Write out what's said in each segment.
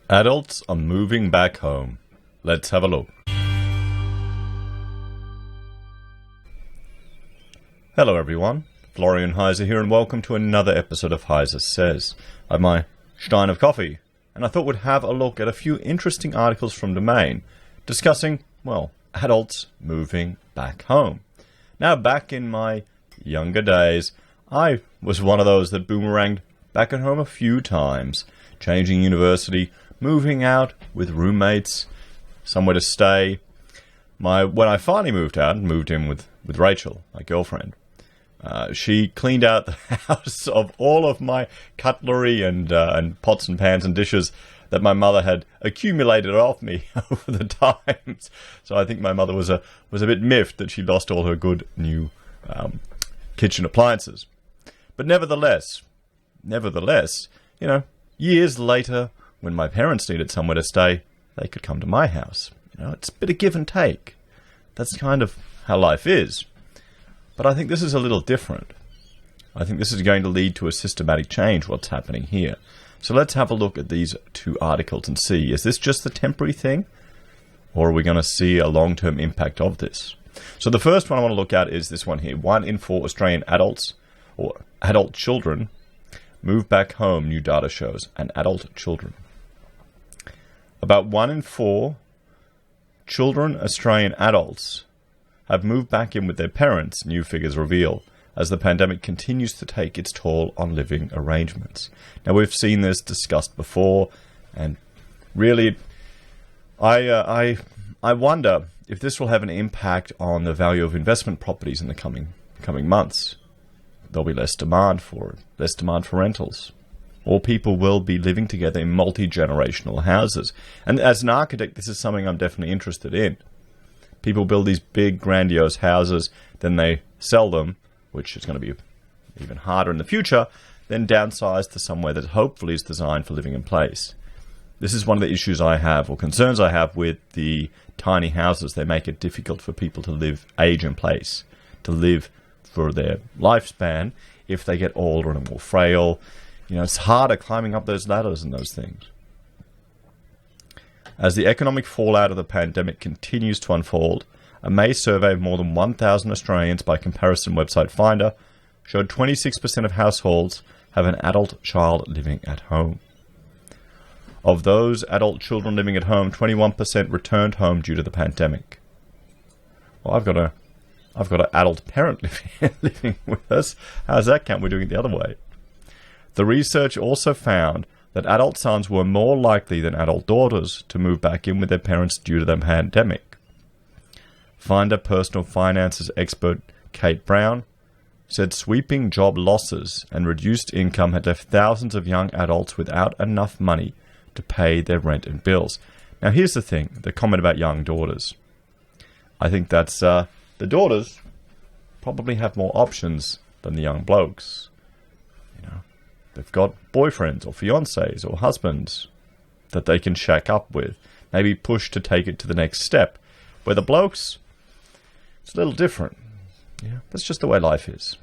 Adults are moving back home. Let's have a look. Hello everyone, Florian.heise here and welcome to another episode of HeiseSays. I have my stein of coffee and I thought we'd have a look at a few interesting articles from Domain discussing, well, adults moving back home. Now, back in my younger days, I was one of those that boomeranged back at home a few times, changing university, moving out with roommates, somewhere to stay. When I finally moved out and moved in with Rachel, my girlfriend, she cleaned out the house of all of my cutlery and pots and pans and dishes that my mother had accumulated off me over the times. So I think my mother was a bit miffed that she lost all her good new kitchen appliances. But nevertheless, you know, years later, when my parents needed somewhere to stay, they could come to my house. You know, it's a bit of give and take. That's kind of how life is. But I think this is a little different. I think this is going to lead to a systematic change, what's happening here. So let's have a look at these two articles and see, is this just a temporary thing? Or are we going to see a long-term impact of this? So the first one I want to look at is this one here. 1 in 4 Australian adults, or adult children, move back home, new data shows, and adult children. About 1 in 4 children, Australian adults, have moved back in with their parents, new figures reveal, as the pandemic continues to take its toll on living arrangements. Now, we've seen this discussed before, and really, I wonder if this will have an impact on the value of investment properties in the coming months. There'll be less demand for it, less demand for rentals. Or people will be living together in multi-generational houses. And as an architect, this is something I'm definitely interested in. People build these big, grandiose houses, then they sell them, which is going to be even harder in the future, then downsize to somewhere that hopefully is designed for living in place. This is one of the issues I have, or concerns I have, with the tiny houses. They make it difficult for people to age in place, to live for their lifespan if they get older and more frail. You know, it's harder climbing up those ladders and those things. As the economic fallout of the pandemic continues to unfold, a May survey of more than 1,000 Australians by comparison website Finder showed 26% of households have an adult child living at home. Of those adult children living at home, 21% returned home due to the pandemic. Well, I've got an adult parent living with us. How's that count? We're doing it the other way. The research also found that adult sons were more likely than adult daughters to move back in with their parents due to the pandemic. Finder personal finances expert Kate Brown said sweeping job losses and reduced income had left thousands of young adults without enough money to pay their rent and bills. Now here's the thing, the comment about young daughters. I think that's the daughters probably have more options than the young blokes. You know, they've got boyfriends or fiancés or husbands that they can shack up with, maybe push to take it to the next step. Where the blokes, it's a little different. Yeah, that's just the way life is.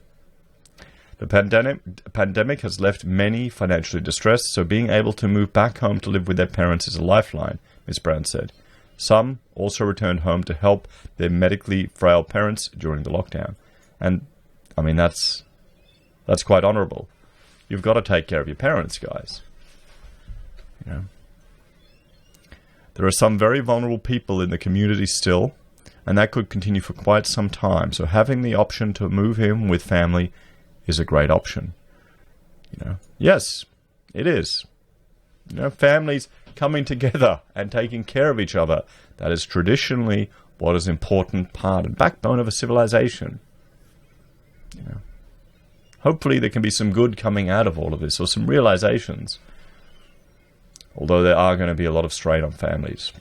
The pandemic has left many financially distressed, so being able to move back home to live with their parents is a lifeline, Ms. Brown said. Some also returned home to help their medically frail parents during the lockdown. And, I mean, that's quite honourable. You've got to take care of your parents, guys. You know. There are some very vulnerable people in the community still, and that could continue for quite some time. So having the option to move in with family is a great option. You know, yes, it is. You know, families coming together and taking care of each other. That is traditionally what is an important part and backbone of a civilization. You know, hopefully there can be some good coming out of all of this, or some realizations. Although there are going to be a lot of strain on families.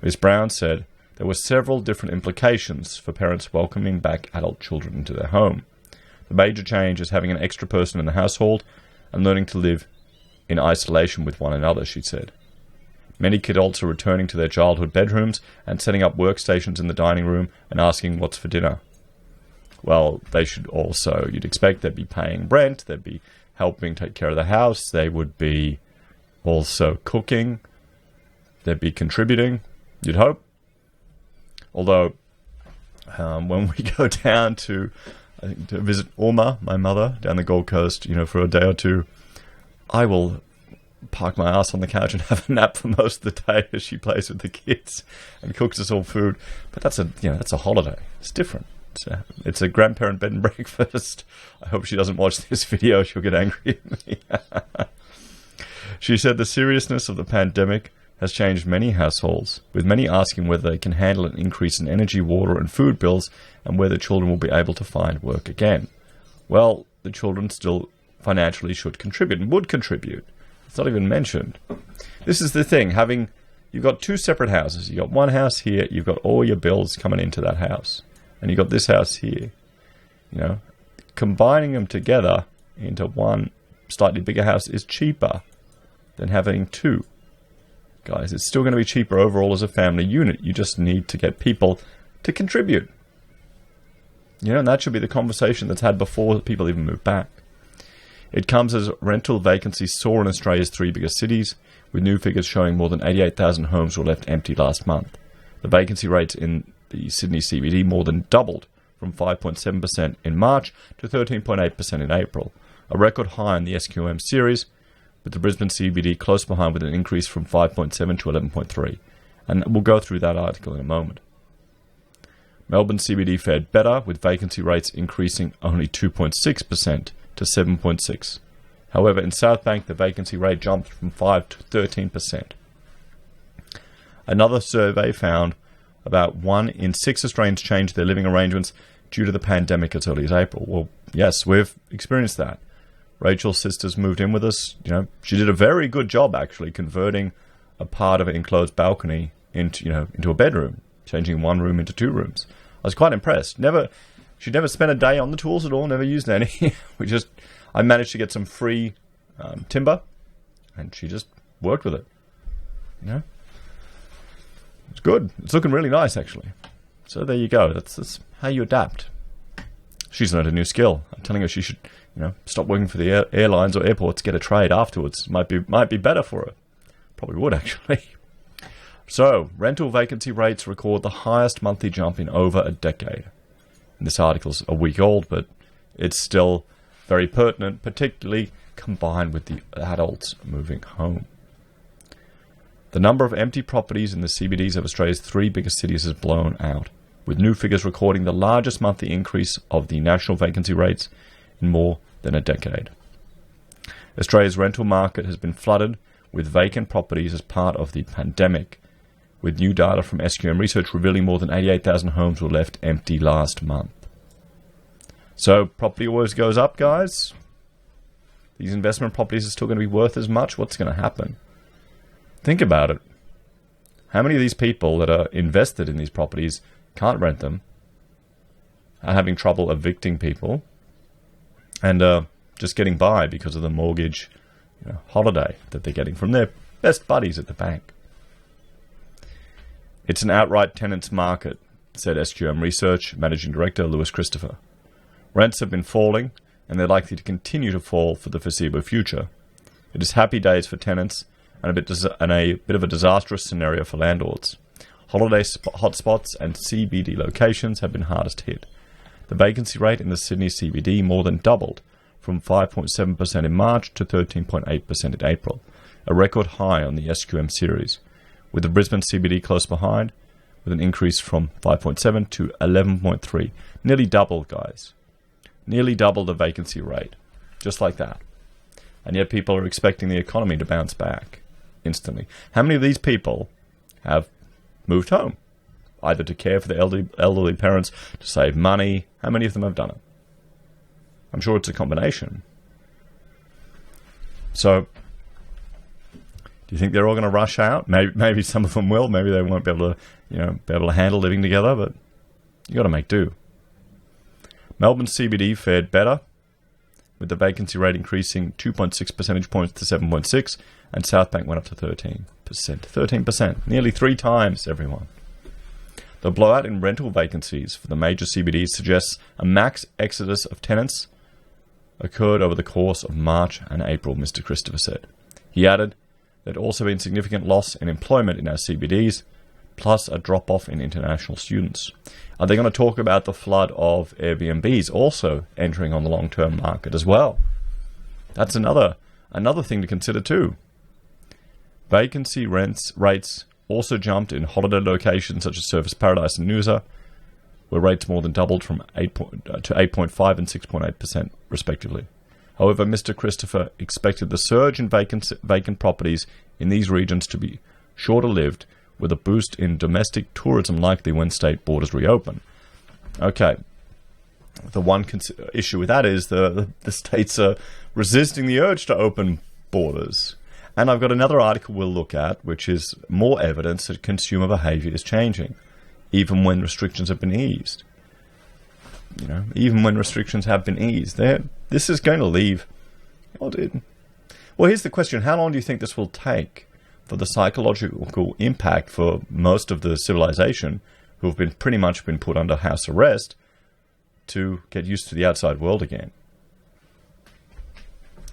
Ms. Brown said there were several different implications for parents welcoming back adult children into their home. The major change is having an extra person in the household and learning to live in isolation with one another, she said. Many adults are returning to their childhood bedrooms and setting up workstations in the dining room and asking what's for dinner. Well, they should also, you'd expect they'd be paying rent, they'd be helping take care of the house, they would be also cooking. They'd be contributing, you'd hope. Although, when we go down to visit Uma, my mother, down the Gold Coast, for a day or two, I will park my ass on the couch and have a nap for most of the day as she plays with the kids and cooks us all food. But that's a holiday. It's different. It's a grandparent bed and breakfast. I hope she doesn't watch this video. She'll get angry at me. She said the seriousness of the pandemic has changed many households, with many asking whether they can handle an increase in energy, water and food bills and whether children will be able to find work again. Well, the children still financially should contribute and would contribute. It's not even mentioned. This is the thing, you've got two separate houses. You've got one house here, you've got all your bills coming into that house. And you've got this house here. Combining them together into one slightly bigger house is cheaper than having two. Guys, it's still going to be cheaper overall as a family unit. You just need to get people to contribute. And that should be the conversation that's had before people even move back. It comes as rental vacancies soar in Australia's three biggest cities, with new figures showing more than 88,000 homes were left empty last month. The vacancy rates in the Sydney CBD more than doubled from 5.7% in March to 13.8% in April, a record high in the SQM series, with the Brisbane CBD close behind with an increase from 5.7 to 11.3. And we'll go through that article in a moment. Melbourne CBD fared better, with vacancy rates increasing only 2.6% to 7.6%. However, in Southbank, the vacancy rate jumped from 5 to 13%. Another survey found about 1 in 6 Australians changed their living arrangements due to the pandemic as early as April. Well, yes, we've experienced that. Rachel's sisters moved in with us. She did a very good job, actually, converting a part of an enclosed balcony into a bedroom, changing one room into 2 rooms. I was quite impressed. She'd never spent a day on the tools at all, never used any. I managed to get some free timber, and she just worked with it. It's good. It's looking really nice, actually. So there you go. That's how you adapt. She's learned a new skill. I'm telling her she should, stop working for the airlines or airports, get a trade afterwards. Might be better for her. Probably would, actually. So, rental vacancy rates record the highest monthly jump in over a decade. And this article's a week old, but it's still very pertinent, particularly combined with the adults moving home. The number of empty properties in the CBDs of Australia's 3 biggest cities has blown out, with new figures recording the largest monthly increase of the national vacancy rates in more than a decade. Australia's rental market has been flooded with vacant properties as part of the pandemic, with new data from SQM research revealing more than 88,000 homes were left empty last month. So property always goes up, guys. These investment properties are still going to be worth as much. What's going to happen? Think about it. How many of these people that are invested in these properties can't rent them, are having trouble evicting people, and just getting by because of the mortgage holiday that they're getting from their best buddies at the bank? It's an outright tenants market, said SQM Research Managing Director Lewis Christopher. Rents have been falling, and they're likely to continue to fall for the foreseeable future. It is happy days for tenants, and a bit of a disastrous scenario for landlords. Holiday hotspots and CBD locations have been hardest hit. The vacancy rate in the Sydney CBD more than doubled, from 5.7% in March to 13.8% in April, a record high on the SQM series, with the Brisbane CBD close behind, with an increase from 5.7 to 11.3. Nearly double, guys. Nearly double the vacancy rate. Just like that. And yet people are expecting the economy to bounce back instantly. How many of these people have moved home? Either to care for the elderly parents, to save money. How many of them have done it? I'm sure it's a combination. So, do you think they're all going to rush out? Maybe some of them will. Maybe they won't be able to handle living together. But you got to make do. Melbourne CBD fared better, with the vacancy rate increasing 2.6 percentage points to 7.6, and Southbank went up to 13%. 13%, nearly 3 times, everyone. The blowout in rental vacancies for the major CBDs suggests a max exodus of tenants occurred over the course of March and April, Mr. Christopher said. He added, There'd also been significant loss in employment in our CBDs, plus a drop-off in international students. Are they going to talk about the flood of Airbnbs also entering on the long-term market as well? That's another thing to consider too. Vacancy rates also jumped in holiday locations such as Surfers Paradise and Noosa, where rates more than doubled from 8.5 and 6.8% respectively. However, Mr. Christopher expected the surge in vacant properties in these regions to be shorter-lived, with a boost in domestic tourism likely when state borders reopen. Okay, the one issue with that is the states are resisting the urge to open borders. And I've got another article we'll look at, which is more evidence that consumer behavior is changing, even when restrictions have been eased. You know, even when restrictions have been eased, this is going to leave. Well, here's the question: how long do you think this will take for the psychological impact for most of the civilization, who have been pretty much been put under house arrest, to get used to the outside world again?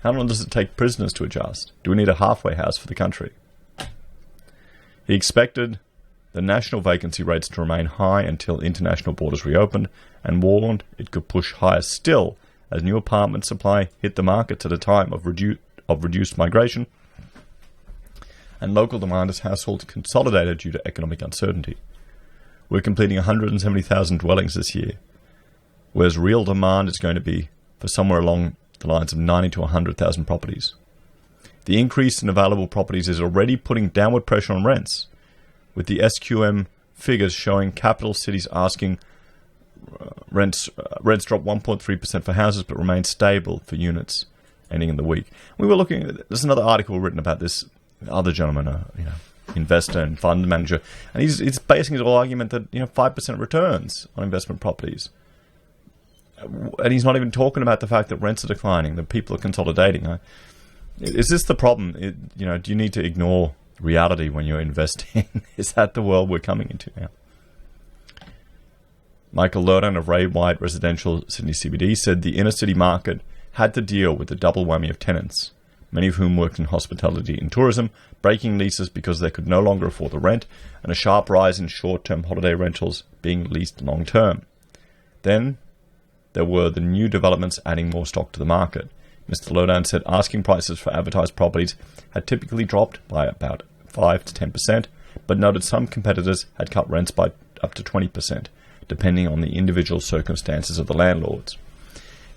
How long does it take prisoners to adjust? Do we need a halfway house for the country? He expected the national vacancy rates to remain high until international borders reopened, and warned it could push higher still as new apartment supply hit the markets at a time of reduced migration and local demand as households consolidated due to economic uncertainty. We're completing 170,000 dwellings this year, whereas real demand is going to be for somewhere along the lines of 90 to 100,000 properties. The increase in available properties is already putting downward pressure on rents, with the SQM figures showing capital cities asking rents drop 1.3% for houses but remain stable for units ending in the week. We were looking at, there's another article written about this. Other gentleman, investor and fund manager, and he's basing his whole argument that 5% returns on investment properties, and he's not even talking about the fact that rents are declining, that people are consolidating. Is this the problem? Do you need to ignore reality when you're investing? Is that the world we're coming into now? Michael Lurdan of Ray White Residential Sydney CBD said the inner city market had to deal with the double whammy of tenants, many of whom worked in hospitality and tourism, breaking leases because they could no longer afford the rent, and a sharp rise in short-term holiday rentals being leased long-term. Then there were the new developments adding more stock to the market. Mr. Lurdan said asking prices for advertised properties had typically dropped by about 5 to 10%, but noted some competitors had cut rents by up to 20%, depending on the individual circumstances of the landlords.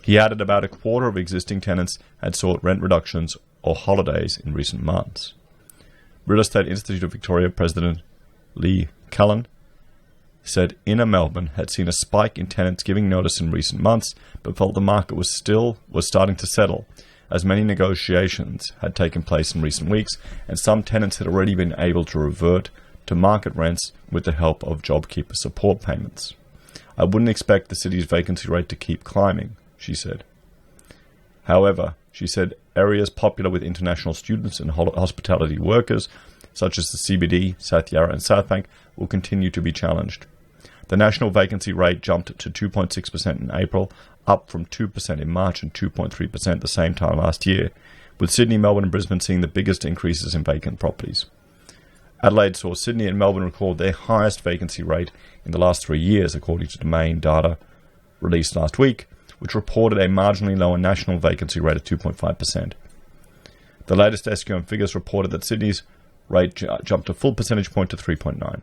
He added about a quarter of existing tenants had sought rent reductions or holidays in recent months. Real Estate Institute of Victoria President Lee Cullen said inner Melbourne had seen a spike in tenants giving notice in recent months, but felt the market was starting to settle, as many negotiations had taken place in recent weeks, and some tenants had already been able to revert to market rents with the help of JobKeeper support payments. I wouldn't expect the city's vacancy rate to keep climbing, she said. However, she said areas popular with international students and hospitality workers, such as the CBD, South Yarra and Southbank, will continue to be challenged. The national vacancy rate jumped to 2.6% in April, up from 2% in March and 2.3% the same time last year, with Sydney, Melbourne and Brisbane seeing the biggest increases in vacant properties. Adelaide saw Sydney and Melbourne record their highest vacancy rate in the last 3 years, according to Domain data released last week, which reported a marginally lower national vacancy rate of 2.5%. The latest SQM figures reported that Sydney's rate jumped a full percentage point to 3.9.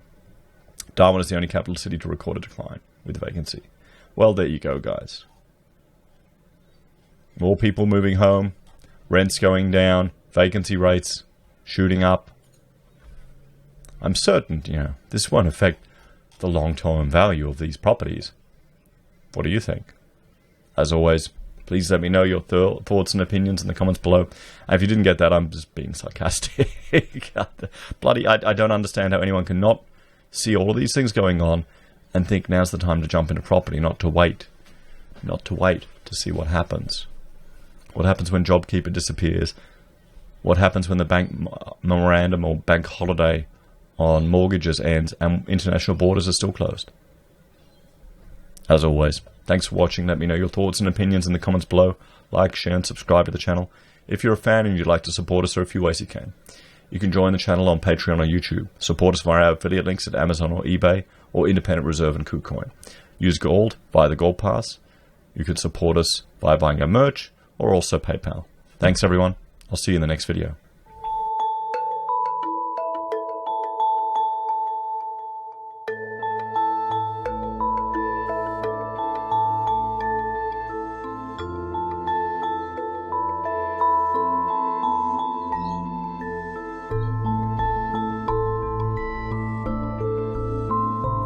Darwin is the only capital city to record a decline with vacancy. Well, there you go, guys. More people moving home, rents going down, vacancy rates shooting up. I'm certain, this won't affect the long-term value of these properties. What do you think? As always, please let me know your thoughts and opinions in the comments below. And if you didn't get that, I'm just being sarcastic. I don't understand how anyone can not see all of these things going on and think now's the time to jump into property, not to wait to see what happens. What happens when JobKeeper disappears? What happens when the bank memorandum or bank holiday on mortgages ends and international borders are still closed? As always, thanks for watching. Let me know your thoughts and opinions in the comments below. Like, share and subscribe to the channel. If you're a fan and you'd like to support us, there are a few ways you can. You can join the channel on Patreon or YouTube. Support us via our affiliate links at Amazon or eBay, or Independent Reserve and Kucoin. Use Gold via the Gold Pass. You can support us by buying our merch, or also PayPal. Thanks everyone. I'll see you in the next video.